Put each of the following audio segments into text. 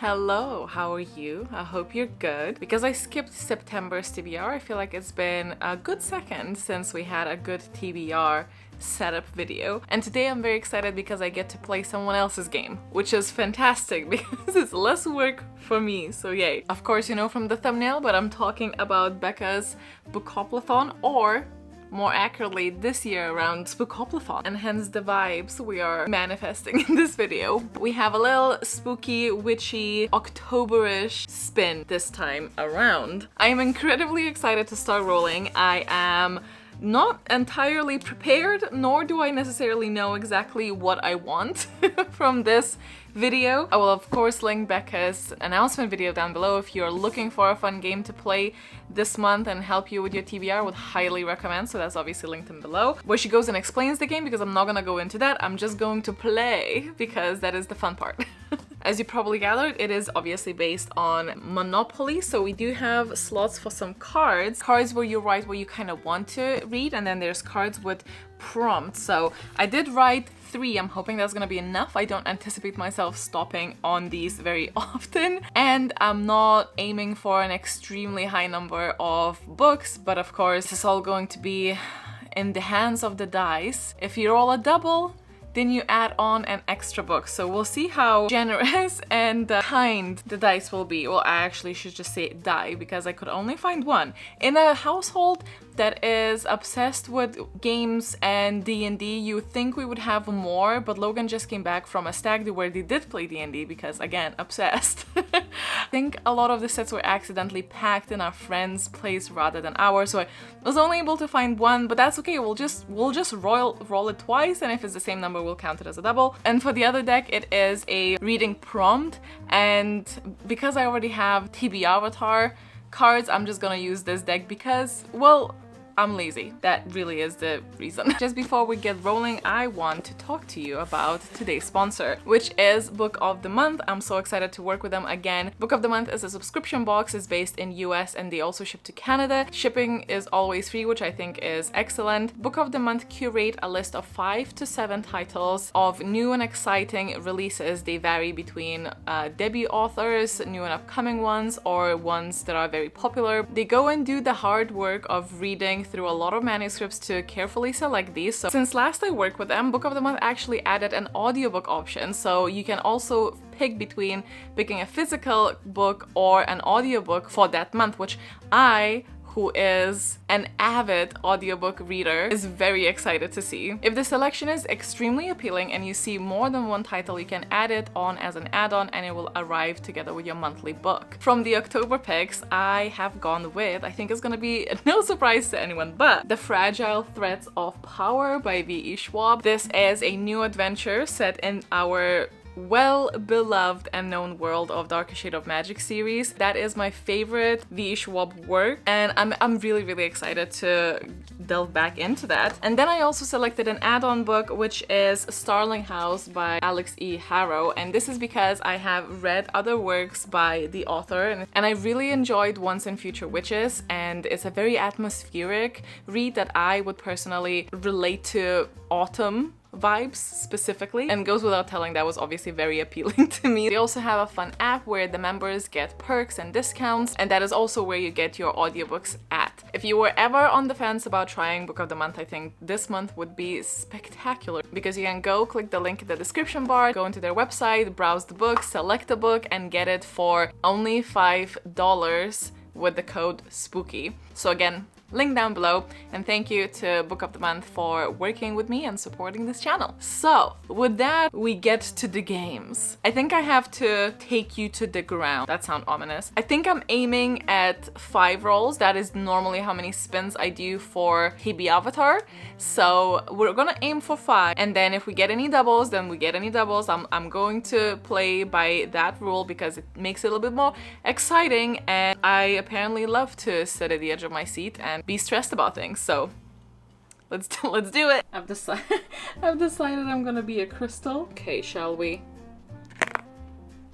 Hello, how are you? I hope you're good. Because I skipped September's TBR, I feel like it's been a good second since we had a good TBR setup video. And today I'm very excited because I get to play someone else's game, which is fantastic because it's less work for me, so yay. Of course you know from the thumbnail, but I'm talking about Becca's Spookoplathon, or more accurately this year around Spookoplathon, and hence the vibes we are manifesting in this video. We have a little spooky, witchy, October-ish spin this time around. I am incredibly excited to start rolling. I am not entirely prepared, nor do I necessarily know exactly what I want from this video. I will of course link Becca's announcement video down below if you're looking for a fun game to play this month and help you with your TBR. Would highly recommend, so that's obviously linked in below, where she goes and explains the game, because I'm not gonna go into that. I'm just going to play because that is the fun part. As you probably gathered, it is obviously based on Monopoly, so we do have slots for some cards. Cards where you write what you kind of want to read, and then there's cards with prompts. So I did write 3. I'm hoping that's gonna be enough. I don't anticipate myself stopping on these very often, and I'm not aiming for an extremely high number of books, but of course it's all going to be in the hands of the dice. If you roll a double, then you add on an extra book. So we'll see how generous and kind the dice will be. Well, I actually should just say die, because I could only find one. In a household that is obsessed with games and D&D, you think we would have more, but Logan just came back from a stag do where they did play D&D because, again, obsessed. I think a lot of the sets were accidentally packed in our friend's place rather than ours, so I was only able to find one, but that's okay. We'll just roll it twice, and if it's the same number, we'll count it as a double. And for the other deck, it is a reading prompt, and because I already have TB Avatar cards, I'm just gonna use this deck because, well, I'm lazy. That really is the reason. Just before we get rolling, I want to talk to you about today's sponsor, which is Book of the Month. I'm so excited to work with them again. Book of the Month is a subscription box. It's based in US and they also ship to Canada. Shipping is always free, which I think is excellent. Book of the Month curate a list of 5 to 7 titles of new and exciting releases. They vary between debut authors, new and upcoming ones, or ones that are very popular. They go and do the hard work of reading through a lot of manuscripts to carefully select these. So since last I worked with them, Book of the Month actually added an audiobook option, so you can also pick between picking a physical book or an audiobook for that month, which I, who is an avid audiobook reader, is very excited to see. If the selection is extremely appealing and you see more than one title, you can add it on as an add-on and it will arrive together with your monthly book. From the October picks, I have gone with, I think it's gonna be no surprise to anyone, but The Fragile Threads of Power by V.E. Schwab. This is a new adventure set in our well-beloved and known world of Darker Shade of Magic series. That is my favorite V.E. Schwab work, and I'm really excited to delve back into that. And then I also selected an add-on book, which is Starling House by Alex E. Harrow, and this is because I have read other works by the author, and I really enjoyed Once and Future Witches, and it's a very atmospheric read that I would personally relate to autumn vibes specifically, and goes without telling that was obviously very appealing to me. They also have a fun app where the members get perks and discounts, and that is also where you get your audiobooks at. If you were ever on the fence about trying Book of the Month, I think this month would be spectacular, because you can go click the link in the description bar, go into their website, browse the book, select a book, and get it for only $5 with the code SPOOKY. So again, link down below, and thank you to Book of the Month for working with me and supporting this channel. So with that, we get to the games. I think I have to take you to the ground. That sounds ominous. I think I'm aiming at 5 rolls. That is normally how many spins I do for TB Avatar. So we're gonna aim for 5, and then if we get any doubles, then we get any doubles. I'm going to play by that rule because it makes it a little bit more exciting, and I apparently love to sit at the edge of my seat and be stressed about things, so let's do it. I've decided I'm gonna be a crystal. Okay, shall we?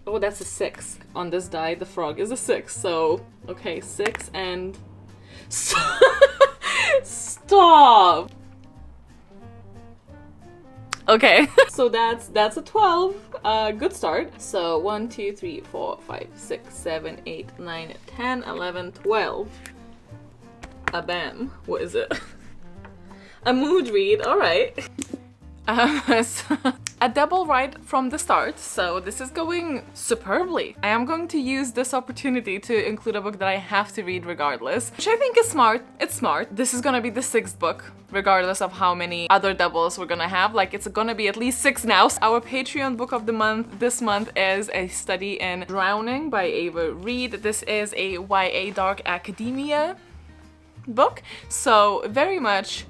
Oh, that's a 6 on this die. The frog is a 6, so okay, 6 and stop. Okay, so that's a 12. a good start. So 1, 2, 3, 4, 5, 6, 7, 8, 9, 10, 11, 12. A bam. What is it? A mood read, alright. So a double right from the start, so this is going superbly. I am going to use this opportunity to include a book that I have to read regardless, which I think is smart. It's smart. This is gonna be the 6th book, regardless of how many other doubles we're gonna have. Like, it's gonna be at least 6 now. Our Patreon book of the month this month is A Study in Drowning by Ava Reed. This is a YA dark academia book, so very much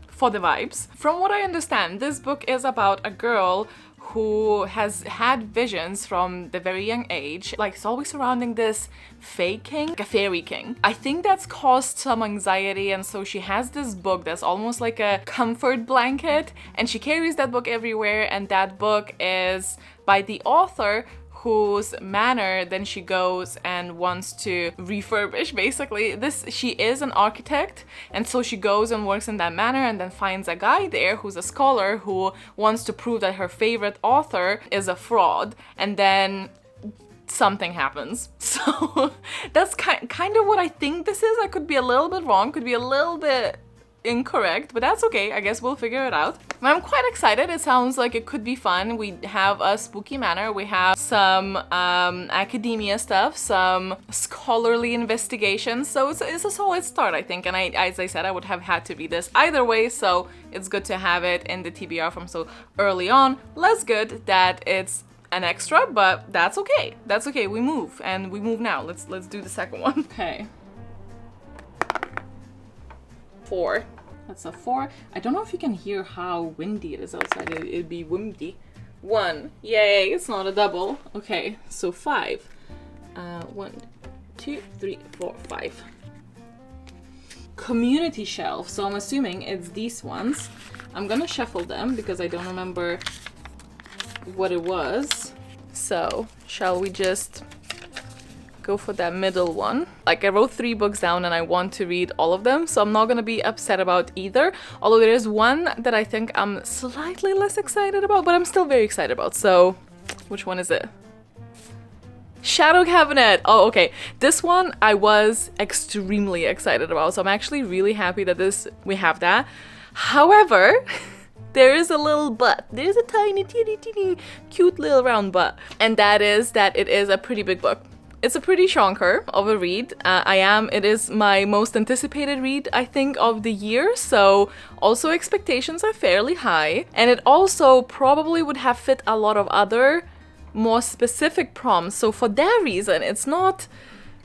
for the vibes. From what I understand, this book is about a girl who has had visions from the very young age. Like, it's always surrounding this fae king, like a fairy king. I think that's caused some anxiety, and so she has this book that's almost like a comfort blanket, and she carries that book everywhere, and that book is by the author whose manor then she goes and wants to refurbish. Basically, she is an architect, and so she goes and works in that manor and then finds a guy there who's a scholar who wants to prove that her favorite author is a fraud, and then something happens. So that's kind of what I think this is. I could be a little bit wrong, could be a little bit incorrect, but that's okay. I guess we'll figure it out. I'm quite excited. It sounds like it could be fun. We have a spooky manor, we have some academia stuff, some scholarly investigations, so it's a solid start, I think. And as I said, I would have had to read this either way, so it's good to have it in the TBR from so early on. Less good that it's an extra, but that's okay. That's okay. We move, and we move now. Let's do the second one. Okay. 4. That's a 4. I don't know if you can hear how windy it is outside. It'd be windy. 1. Yay, it's not a double. Okay, so 5. 1, 2, 3, 4, 5. Community shelf. So I'm assuming it's these ones. I'm gonna shuffle them because I don't remember what it was. So, shall we just go for that middle one? Like, I wrote 3 books down and I want to read all of them, so I'm not gonna be upset about either. Although there is one that I think I'm slightly less excited about, but I'm still very excited about. So, which one is it? Shadow Cabinet! Oh, okay. This one I was extremely excited about, so I'm actually really happy that we have that. However, there is a little but. There's a tiny, teeny, cute little round but. And that is that it is a pretty big book. It's a pretty chonker of a read. It is my most anticipated read, I think, of the year, so also expectations are fairly high. And it also probably would have fit a lot of other more specific prompts, so for that reason, it's not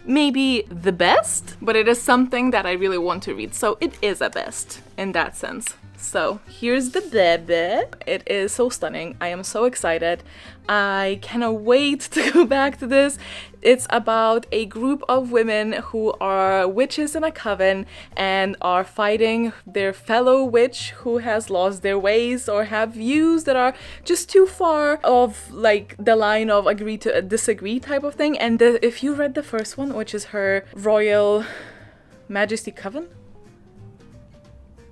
maybe the best, but it is something that I really want to read, so it is a best in that sense. So here's the baby. It is so stunning. I am so excited. I cannot wait to go back to this. It's about a group of women who are witches in a coven and are fighting their fellow witch who has lost their ways or have views that are just too far of like the line of agree to disagree type of thing. And if you read the first one, which is Her Royal Majesty Coven?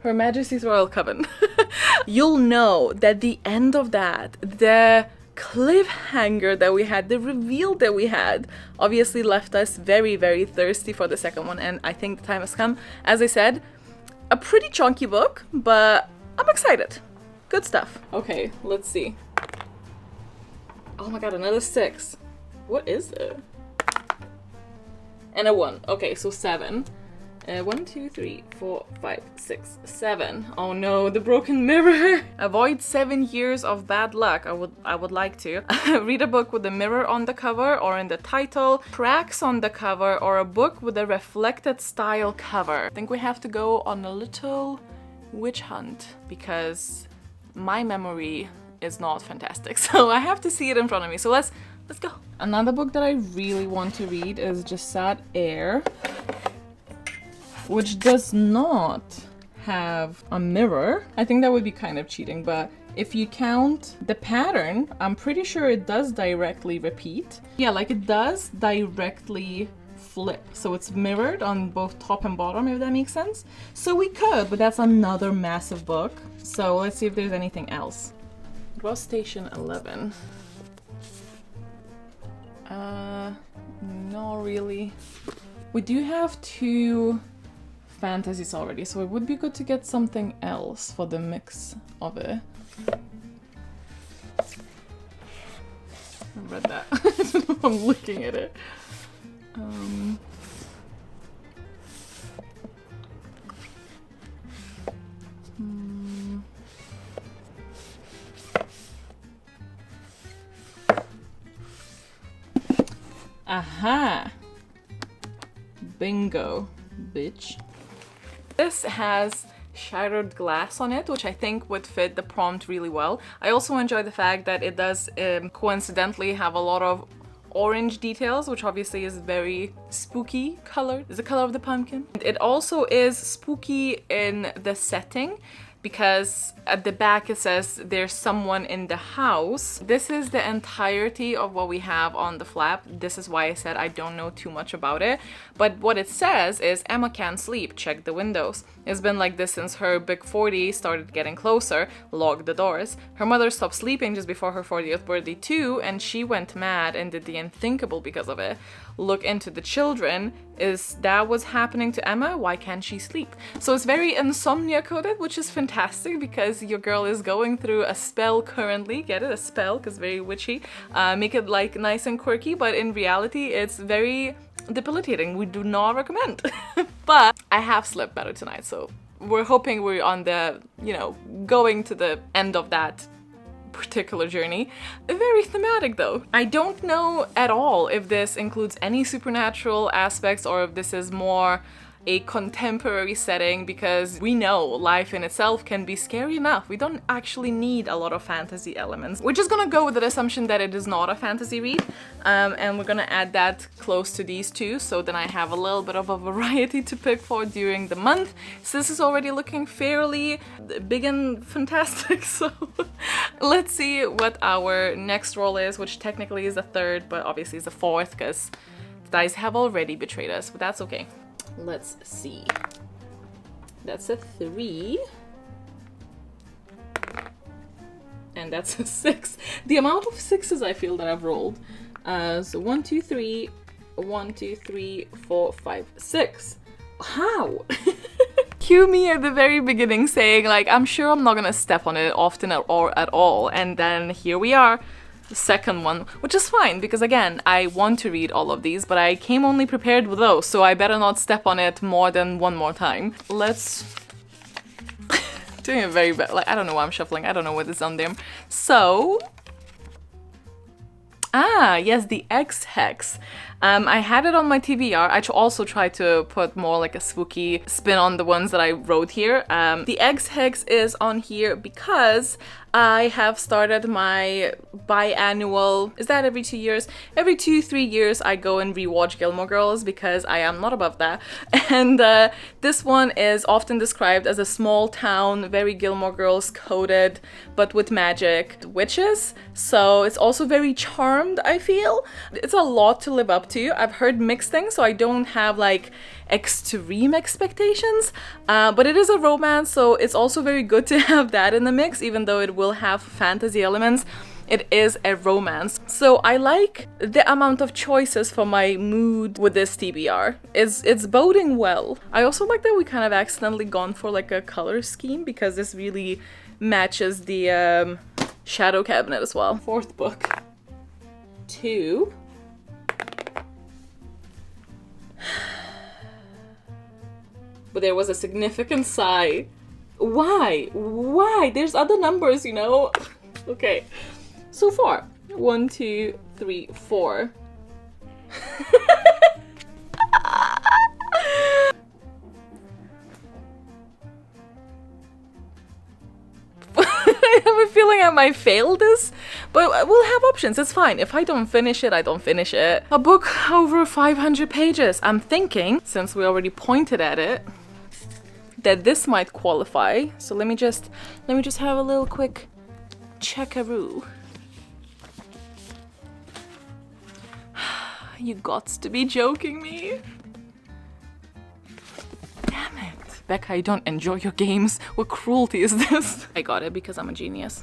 Her Majesty's Royal Coven. You'll know that the end of that, the cliffhanger that we had, the reveal that we had, obviously left us very, very thirsty for the second one, and I think the time has come. As I said, a pretty chunky book, but I'm excited. Good stuff. Okay, let's see. Oh my god, another 6. What is it? And a 1. Okay, so 7. 1, 2, 3, 4, 5, 6, 7. Oh no, the broken mirror. Avoid 7 years of bad luck. I would like to. Read a book with a mirror on the cover or in the title, cracks on the cover, or a book with a reflected style cover. I think we have to go on a little witch hunt because my memory is not fantastic. So I have to see it in front of me. So let's go. Another book that I really want to read is Just Sad Air, which does not have a mirror. I think that would be kind of cheating, but if you count the pattern, I'm pretty sure it does directly repeat. Yeah, like it does directly flip. So it's mirrored on both top and bottom, if that makes sense. So we could, but that's another massive book. So let's see if there's anything else. What about Station 11? No, really. We do have 2 fantasies already, so it would be good to get something else for the mix of it. I read that. I don't know, I'm looking at it. Aha! Bingo, bitch. This has shattered glass on it, which I think would fit the prompt really well. I also enjoy the fact that it does coincidentally have a lot of orange details, which obviously is very spooky color. Is the color of the pumpkin. It also is spooky in the setting, because at the back it says there's someone in the house. This is the entirety of what we have on the flap. This is why I said I don't know too much about it. But what it says is Emma can't sleep, check the windows. It's been like this since her big 40 started getting closer, lock the doors. Her mother stopped sleeping just before her 40th birthday too, and she went mad and did the unthinkable because of it. Look into the children. Is that what's happening to Emma? Why can't she sleep? So it's very insomnia coded, which is fantastic because your girl is going through a spell currently. Get it? A spell, because very witchy. Make it like nice and quirky, but in reality it's very debilitating. We do not recommend. But I have slept better tonight, so we're hoping we're on the, you know, going to the end of that particular journey. Very thematic though. I don't know at all if this includes any supernatural aspects or if this is more a contemporary setting, because we know life in itself can be scary enough. We don't actually need a lot of fantasy elements. We're just gonna go with the assumption that it is not a fantasy read, and we're gonna add that close to these two, so then I have a little bit of a variety to pick for during the month. So this is already looking fairly big and fantastic, so let's see what our next roll is, which technically is the 3rd, but obviously is the 4th, because the dice have already betrayed us, but that's okay. Let's see. That's a 3. And that's a 6. The amount of 6s I feel that I've rolled. So 1, 2, 3, 1, 2, 3, 4, 5, 6. How? Cue me at the very beginning saying, like, I'm sure I'm not gonna step on it often or at all. And then here we are. The second one, which is fine because again, I want to read all of these, but I came only prepared with those, so I better not step on it more than one more time. Let's... doing it very bad, like, I don't know why I'm shuffling, I don't know what is on there. So... ah, yes, the X-Hex. I had it on my TBR. I also tried to put more like a spooky spin on the ones that I wrote here. The X-Hex is on here because I have started my biannual, is that every 2 years? Every 2-3 years I go and rewatch Gilmore Girls because I am not above that. And this one is often described as a small town, very Gilmore Girls coded, but with magic witches. So it's also very charmed, I feel. It's a lot to live up to. I've heard mixed things, so I don't have like extreme expectations, but it is a romance, so it's also very good to have that in the mix, even though it will have fantasy elements. It is a romance, so I like the amount of choices for my mood with this TBR. It's boding well. I also like that we kind of accidentally gone for like a color scheme because this really matches the shadow cabinet as well. 4th book. 2. But there was a significant sigh. Why? Why? There's other numbers, you know? Okay. So 4. 1, 2, 3, 4. I have a feeling I might fail this, but we'll have options. It's fine. If I don't finish it, I don't finish it. A book over 500 pages. I'm thinking, since we already pointed at it, that this might qualify. So let me just have a little quick checkaroo. You gots to be joking me. Damn it. Becca, I don't enjoy your games. What cruelty is this? I got it because I'm a genius.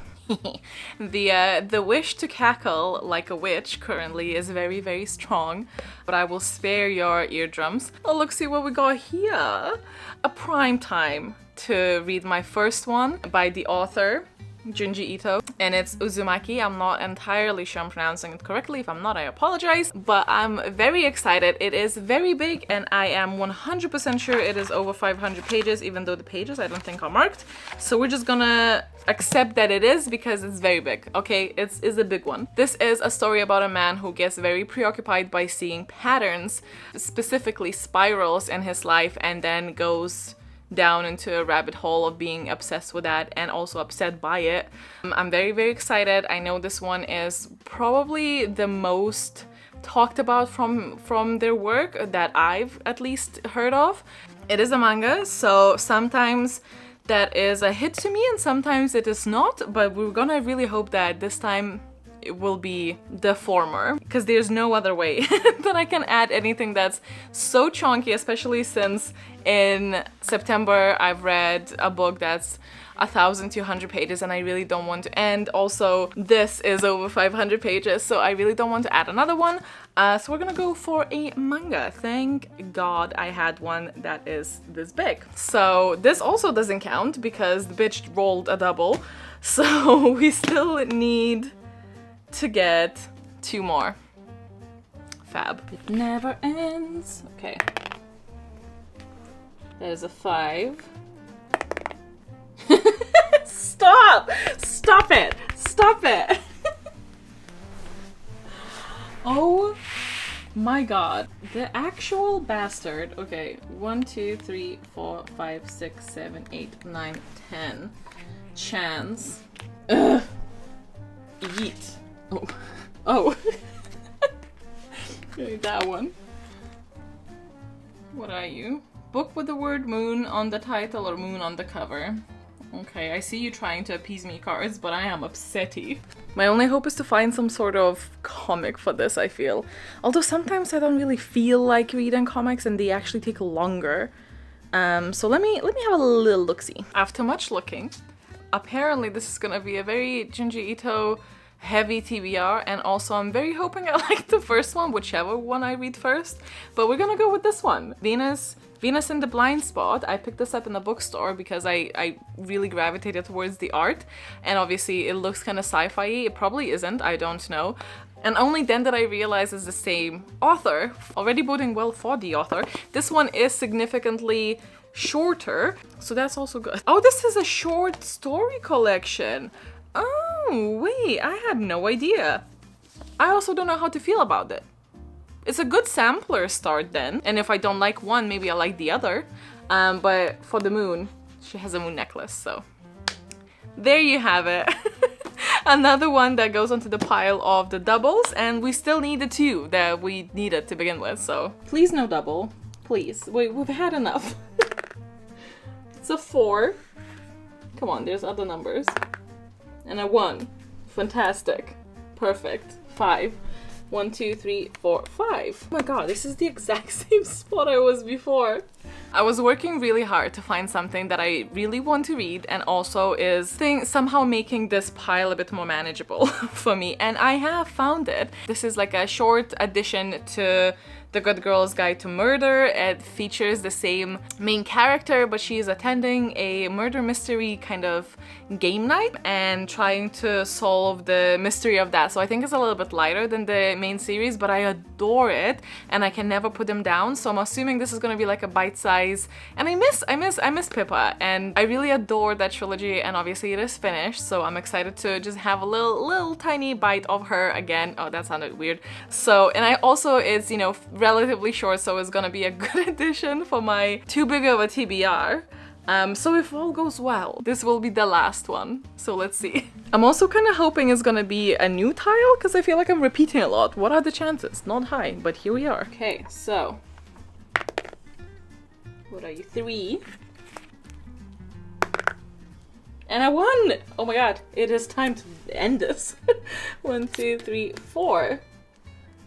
The wish to cackle like a witch currently is very, very strong, but I will spare your eardrums. Oh, look, see what we got here. A prime time to read my first one by the author Junji Ito, and it's Uzumaki. I'm not entirely sure I'm pronouncing it correctly. If I'm not, I apologize, but I'm very excited. It is very big, and I am 100% sure it is over 500 pages, even though the pages I don't think are marked. So we're just gonna accept that it is because it's very big. Okay, it's a big one. This is a story about a man who gets very preoccupied by seeing patterns, specifically spirals in his life, and then goes down into a rabbit hole of being obsessed with that and also upset by it. I'm very, very excited. I know this one is probably the most talked about from their work that I've at least heard of. It is a manga, so sometimes that is a hit to me and sometimes it is not, but we're gonna really hope that this time it will be the former, because there's no other way that I can add anything that's so chunky, especially since in September I've read a book that's 1,200 pages and I really don't want to, and also this is over 500 pages, so I really don't want to add another one. So we're gonna go for a manga. Thank God I had one that is this big. So this also doesn't count because the bitch rolled a double, so we still need to get 2 more. Fab. It never ends. Okay. There's a 5. Stop! Stop it! Stop it! Oh my god. The actual bastard. Okay. 1, 2, 3, 4, 5, 6, 7, 8, 9, 10. Chance. Ugh. Yeet. Oh. Oh. Okay, that one. What are you? Book with the word moon on the title or moon on the cover. Okay, I see you trying to appease me cards, but I am upsetty. My only hope is to find some sort of comic for this, I feel. Although sometimes I don't really feel like reading comics and they actually take longer. So let me have a little look-see. After much looking, apparently this is gonna be a very Junji Ito heavy TBR, and also I'm very hoping I like the first one, whichever one I read first, but we're gonna go with this one. Venus in the Blind Spot. I picked this up in the bookstore because I really gravitated towards the art, and obviously it looks kind of sci-fi. It probably isn't, I don't know. And only then did I realize it's the same author, already boding well for the author. This one is significantly shorter, so that's also good. Oh, this is a short story collection. Oh, wait, I had no idea. I also don't know how to feel about it. It's a good sampler start then, and if I don't like one, maybe I like the other. But for the moon, she has a moon necklace, so there you have it. Another one that goes onto the pile of the doubles, and we still need the 2 that we needed to begin with, so please no double, please. Wait, we've had enough. It's a 4. Come on, there's other numbers. And a 1. Fantastic. Perfect. 5. 1, 2, 3, 4, 5. Oh my god, this is the exact same spot I was before. I was working really hard to find something that I really want to read and also is somehow making this pile a bit more manageable for me, and I have found it. This is like a short addition to The Good Girl's Guide to Murder. It features the same main character, but she is attending a murder mystery kind of game night and trying to solve the mystery of that. So I think it's a little bit lighter than the main series, but I adore it and I can never put them down. So I'm assuming this is gonna be like a bite size, and I miss Pippa, and I really adore that trilogy, and obviously it is finished, so I'm excited to just have a little tiny bite of her again. Oh, that sounded weird. So, and I also, it's, you know, relatively short, so it's gonna be a good addition for my too big of a TBR. So if all goes well, this will be the last one. So let's see. I'm also kind of hoping it's gonna be a new tile, because I feel like I'm repeating a lot. What are the chances? Not high, but here we are. Okay, so what are you? 3. And a 1! Oh my god, it is time to end this. 1, 2, 3, 4.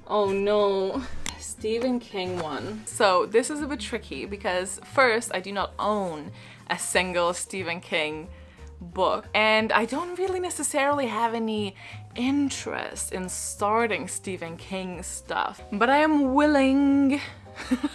Oh no. Stephen King one. So this is a bit tricky because first, I do not own a single Stephen King book, and I don't really necessarily have any interest in starting Stephen King stuff, but I am willing,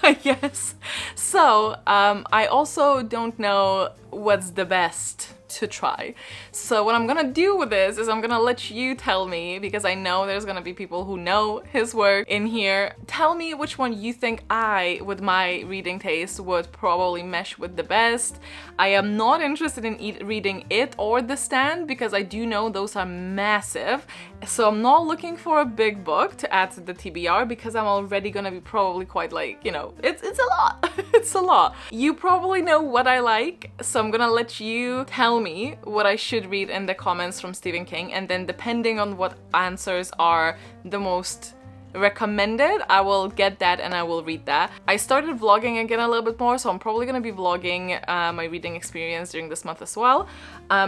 I guess. So I also don't know what's the best to try. So what I'm gonna do with this is I'm gonna let you tell me, because I know there's gonna be people who know his work in here. Tell me which one you think I, with my reading taste, would probably mesh with the best. I am not interested in reading it or The Stand, because I do know those are massive. So I'm not looking for a big book to add to the TBR, because I'm already gonna be probably quite like, you know, it's a lot. It's a lot. You probably know what I like, so I'm gonna let you tell me what I should read in the comments from Stephen King, and then depending on what answers are the most recommended, I will get that and I will read that. I started vlogging again a little bit more, so I'm probably gonna be vlogging my reading experience during this month as well.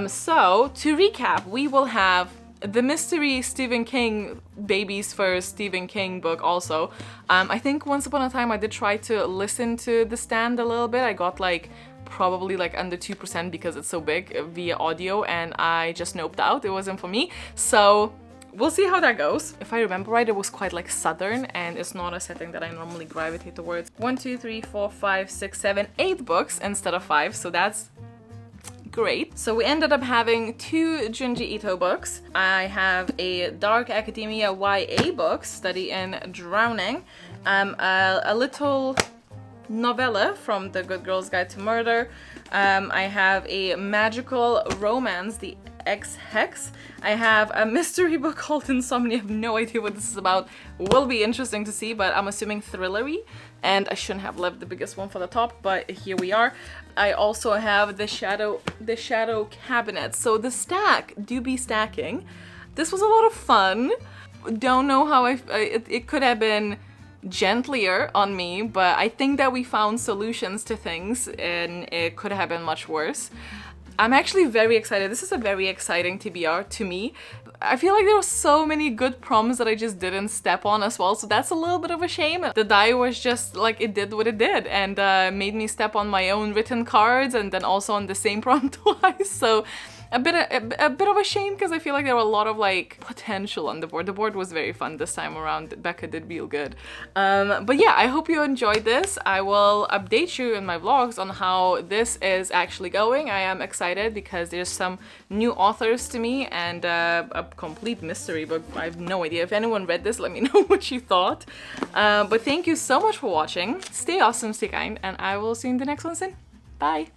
So to recap, we will have the mystery Stephen King, baby's first Stephen King book also. I think once upon a time I did try to listen to The Stand a little bit. I got like probably like under 2% because it's so big via audio, and I just noped out. It wasn't for me. So we'll see how that goes. If I remember right, it was quite like southern, and it's not a setting that I normally gravitate towards. 1, 2, 3, 4, 5, 6, 7, 8 books instead of 5, so that's great. So we ended up having 2 Junji Ito books. I have a dark academia YA book, Study in Drowning, a little novella from The Good Girl's Guide to Murder. I have a magical romance, The Ex-Hex. I have a mystery book called Insomnia. I have no idea what this is about. Will be interesting to see, but I'm assuming thrillery, and I shouldn't have left the biggest one for the top, but here we are. I also have the Shadow Cabinet. So the stack do be stacking. This was a lot of fun. Don't know how it could have been gentler on me, but I think that we found solutions to things, and it could have been much worse. I'm actually very excited. This is a very exciting TBR to me. I feel like there were so many good prompts that I just didn't step on as well, so that's a little bit of a shame. The die was just like, it did what it did, and made me step on my own written cards and then also on the same prompt twice, so a bit of a shame, because I feel like there were a lot of like potential on the board. The board was very fun this time around. Becca did real good. But yeah, I hope you enjoyed this. I will update you in my vlogs on how this is actually going. I am excited because there's some new authors to me, and a complete mystery book. I have no idea. If anyone read this, let me know what you thought. But thank you so much for watching. Stay awesome, stay kind, and I will see you in the next one soon. Bye!